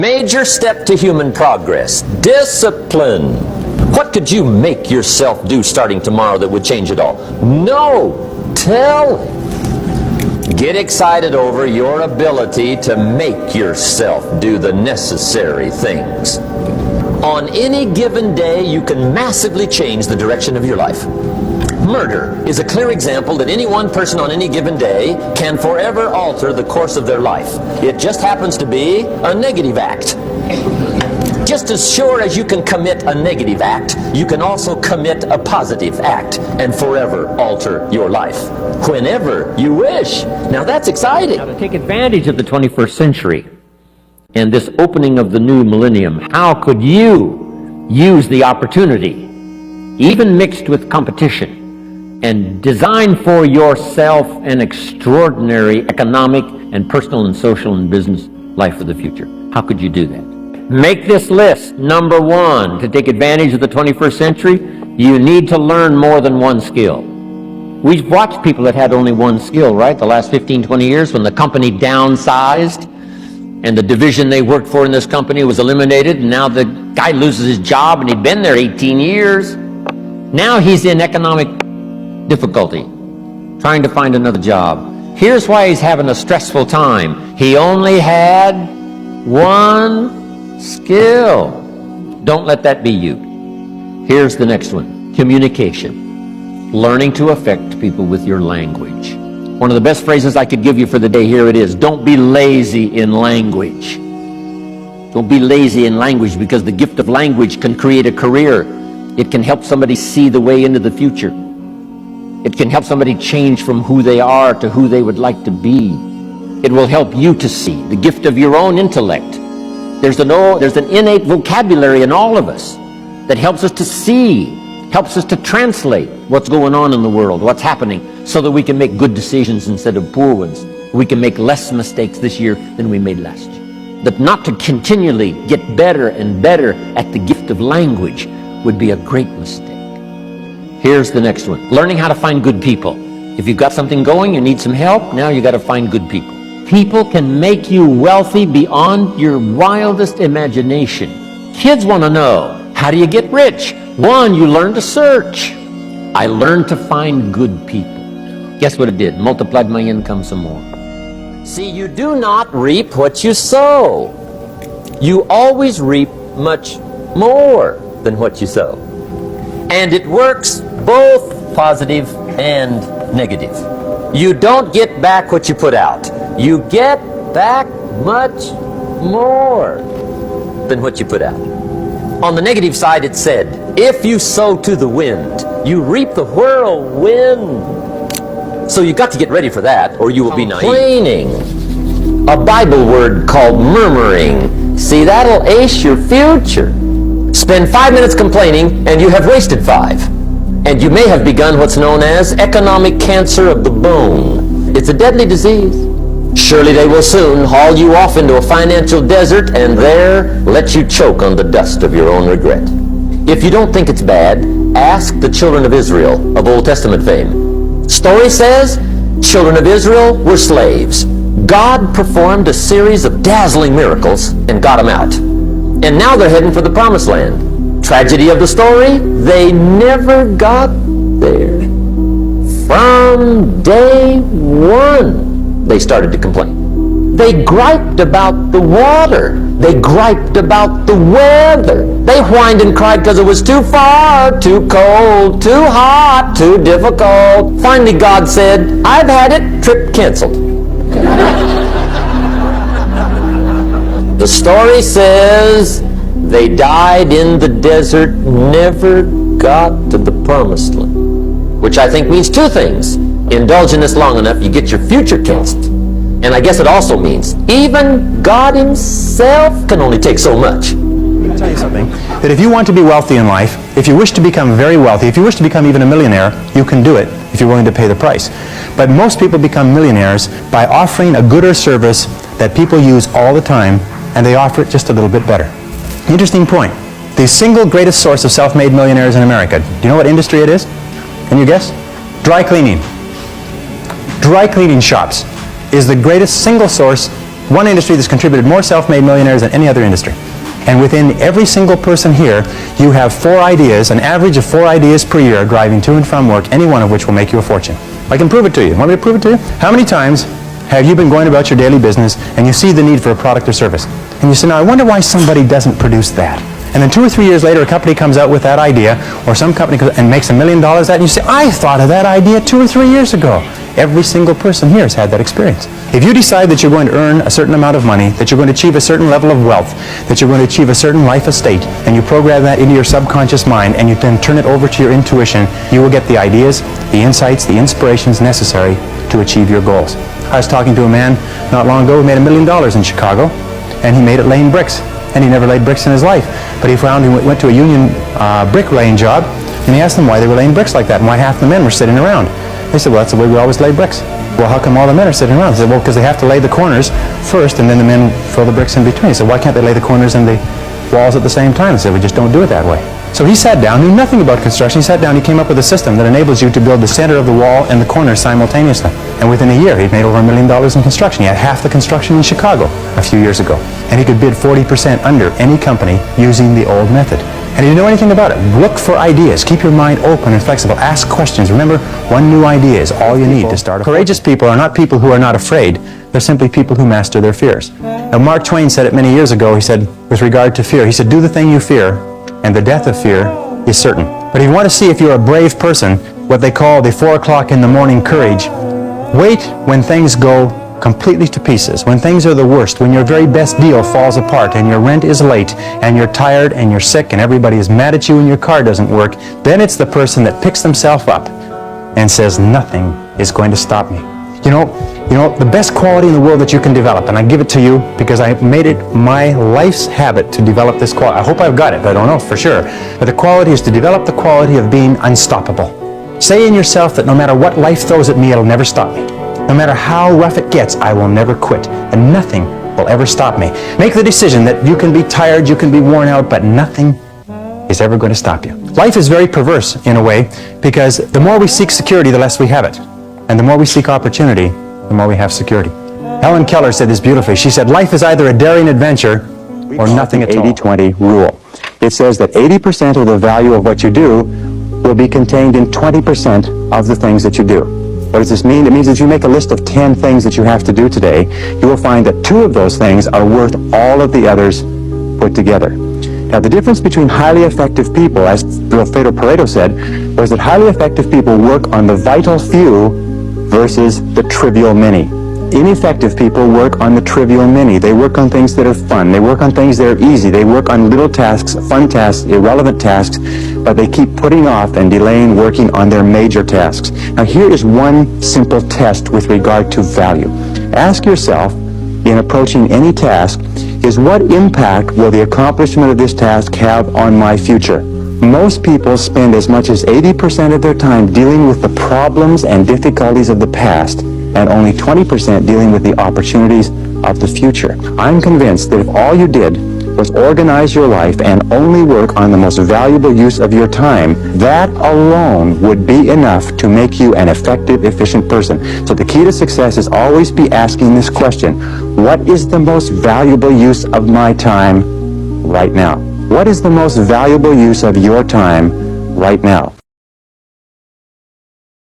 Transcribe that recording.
Major step to human progress. Discipline. What could you make yourself do starting tomorrow that would change it all? No. Tell him. Get excited over your ability to make yourself do the necessary things. On any given day, you can massively change the direction of your life. Murder is a clear example that any one person on any given day can forever alter the course of their life. It just happens to be a negative act. Just as sure as you can commit a negative act, you can also commit a positive act and forever alter your life whenever you wish. Now that's exciting. Now, to take advantage of the 21st century and this opening of the new millennium, how could you use the opportunity, even mixed with competition, and design for yourself an extraordinary economic and personal and social and business life for the future? How could you do that? Make this list. Number one, to take advantage of the 21st century, you need to learn more than one skill. We've watched people that had only one skill, right? The last 15, 20 years when the company downsized and the division they worked for in this company was eliminated, and now the guy loses his job and he'd been there 18 years. Now he's in economic difficulty, trying to find another job. Here's why he's having a stressful time. He only had one skill. Don't let that be you. Here's the next one. Communication. Learning to affect people with your language. One of the best phrases I could give you for the day, here it is. Don't be lazy in language. Don't be lazy in language, because the gift of language can create a career. It can help somebody see the way into the future. It can help somebody change from who they are to who they would like to be. It will help you to see the gift of your own intellect. There's an innate vocabulary in all of us that helps us to see, helps us to translate what's going on in the world, what's happening, so that we can make good decisions instead of poor ones. We can make less mistakes this year than we made last year. But not to continually get better and better at the gift of language would be a great mistake. Here's the next one. Learning how to find good people. If you've got something going, you need some help, now you got to find good people. People can make you wealthy beyond your wildest imagination. Kids want to know, how do you get rich? One, you learn to search. I learned to find good people. Guess what it did? Multiplied my income some more. See, you do not reap what you sow. You always reap much more than what you sow. And it works both positive and negative. You don't get back what you put out. You get back much more than what you put out. On the negative side, it said, if you sow to the wind, you reap the whirlwind. So you got to get ready for that, or you will be naive. Complaining. A Bible word called murmuring. See, that'll ace your future. Spend 5 minutes complaining, and you have wasted 5. And you may have begun what's known as economic cancer of the bone. It's a deadly disease. Surely they will soon haul you off into a financial desert and there let you choke on the dust of your own regret. If you don't think it's bad, ask the children of Israel of Old Testament fame. Story says, children of Israel were slaves. God performed a series of dazzling miracles and got them out. And now they're heading for the promised land. Tragedy of the story, they never got there. From day one, they started to complain. They griped about the water. They griped about the weather. They whined and cried because it was too far, too cold, too hot, too difficult. Finally, God said, I've had it, trip canceled. The story says they died in the desert, never got to the promised land. Which I think means two things. Indulge in this long enough, you get your future canceled. And I guess it also means even God himself can only take so much. Let me tell you something, that if you want to be wealthy in life, if you wish to become very wealthy, if you wish to become even a millionaire, you can do it if you're willing to pay the price. But most people become millionaires by offering a good or service that people use all the time, and they offer it just a little bit better. Interesting point. The single greatest source of self-made millionaires in America, do you know what industry it is? Can you guess? Dry cleaning. Dry cleaning shops is the greatest single source one industry that's contributed more self-made millionaires than any other industry. And within every single person here, you have 4 ideas, an average of 4 ideas per year driving to and from work, any one of which will make you a fortune. I can prove it to you. Want me to prove it to you? How many times have you been going about your daily business and you see the need for a product or service? And you say, now I wonder why somebody doesn't produce that. And then 2 or 3 years later, a company comes out with that idea, or some company comes and makes $1 million at it, and you say, I thought of that idea 2 or 3 years ago. Every single person here has had that experience. If you decide that you're going to earn a certain amount of money, that you're going to achieve a certain level of wealth, that you're going to achieve a certain life estate, and you program that into your subconscious mind, and you then turn it over to your intuition, you will get the ideas, the insights, the inspirations necessary to achieve your goals. I was talking to a man not long ago who made $1 million in Chicago, and he made it laying bricks. And he never laid bricks in his life. But he found he went to a union brick laying job, and he asked them why they were laying bricks like that and why half the men were sitting around. They said, well, that's the way we always lay bricks. Well, how come all the men are sitting around? They said, well, because they have to lay the corners first, and then the men fill the bricks in between. He said, why can't they lay the corners and the walls at the same time? They said, we just don't do it that way. So he sat down, knew nothing about construction. He sat down, he came up with a system that enables you to build the center of the wall and the corners simultaneously. And within a year, he'd made over $1 million in construction. He had half the construction in Chicago a few years ago. And he could bid 40% under any company using the old method. And he didn't know anything about it. Look for ideas. Keep your mind open and flexible. Ask questions. Remember, one new idea is all you need to start a Courageous people are not people who are not afraid. They're simply people who master their fears. Now, Mark Twain said it many years ago. He said, with regard to fear, he said, do the thing you fear, and the death of fear is certain. But if you want to see if you're a brave person, what they call the 4 o'clock in the morning courage, wait when things go completely to pieces, when things are the worst, when your very best deal falls apart and your rent is late and you're tired and you're sick and everybody is mad at you and your car doesn't work, then it's the person that picks themselves up and says, nothing is going to stop me. You know, the best quality in the world that you can develop, and I give it to you because I made it my life's habit to develop this quality. I hope I've got it, but I don't know for sure. But the quality is to develop the quality of being unstoppable. Say in yourself that no matter what life throws at me, it'll never stop me. No matter how rough it gets, I will never quit, and nothing will ever stop me. Make the decision that you can be tired, you can be worn out, but nothing is ever going to stop you. Life is very perverse in a way because the more we seek security, the less we have it. And the more we seek opportunity, the more we have security. Helen Keller said this beautifully. She said, life is either a daring adventure or nothing at all. 80-20 rule. It says that 80% of the value of what you do will be contained in 20% of the things that you do. What does this mean? It means that if you make a list of 10 things that you have to do today, you will find that 2 of those things are worth all of the others put together. Now, the difference between highly effective people, as Alfredo Pareto said, was that highly effective people work on the vital few versus the trivial many. Ineffective people work on the trivial many. They work on things that are fun. They work on things that are easy. They work on little tasks, fun tasks, irrelevant tasks, but they keep putting off and delaying working on their major tasks. Now, here is one simple test with regard to value. Ask yourself, in approaching any task, is what impact will the accomplishment of this task have on my future? Most people spend as much as 80% of their time dealing with the problems and difficulties of the past, and only 20% dealing with the opportunities of the future. I'm convinced that if all you did was organize your life and only work on the most valuable use of your time, that alone would be enough to make you an effective, efficient person. So the key to success is always be asking this question: what is the most valuable use of my time right now? What is the most valuable use of your time right now?